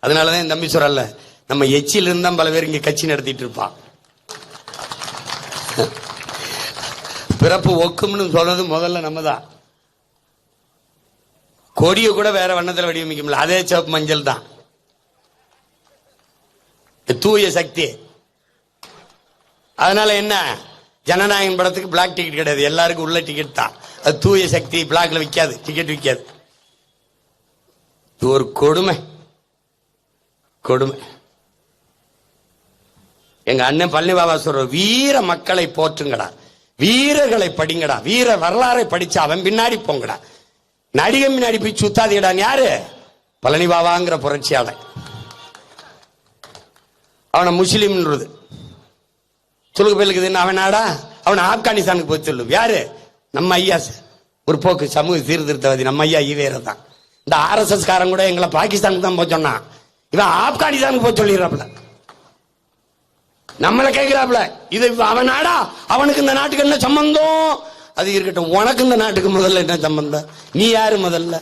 அதனாலதான் என் தம்பி சொல்றல்ல, நம்ம எச்சில இருந்தா பல பேர் இங்க கட்சி நடத்திட்டு இருப்பான். பிறப்பு ஒக்கும்னு சொல்றது முதல்ல நம்ம தான். கொடிய கூட வேற வண்ணத்தில் வடிவமைக்க முடியல, அதே சிவப்பு மஞ்சள் தான். தூய சக்தி. அதனால என்ன, ஜனநாயகன் படத்துக்கு பிளாக் டிக்கெட் கிடையாது, எல்லாருக்கும் உள்ள டிக்கெட் தான். அது தூய சக்தி, பிளாக்ல விற்காது, டிக்கெட் விற்காது. இது ஒரு கொடுமை, கொடுமை. எங்க அண்ணன் பழனி பாபா சொல்ற, வீர மக்களை போற்றுங்கடா, வீரர்களை படிங்கடா, வீர வரலாறை படிச்சு அவன் பின்னாடி போங்கடா, நடிகை பின்னாடி போய் சுத்தாதீடா. யாரு? பழனி பாபாங்கிற புரட்சியாளன். அவனை முஸ்லீம்ன்றது சொல்லுக்கு போயிருக்குது, அவன் நாடா, அவனை ஆப்கானிஸ்தானுக்கு போய் சொல்லு. யாரு? நம்ம ஐயா ஒரு போக்கு சமூக சீர்திருத்தவாதி, நம்ம ஐயா ஈவேர தான். இந்த RSS காரன் கூட எங்களை பாகிஸ்தானுக்கு தான் போய் சொன்னான், இவன் ஆப்கானிஸ்தானுக்கு போய் சொல்லிடுறாப்ல. நம்மள கேட்கிறாப்ல, இது அவன் நாடா, அவனுக்கு இந்த நாட்டுக்கு என்ன சம்பந்தம்? அது இருக்கட்டும், உனக்கு இந்த நாட்டுக்கு முதல்ல என்ன சம்பந்தம்? நீ யாரு முதல்ல?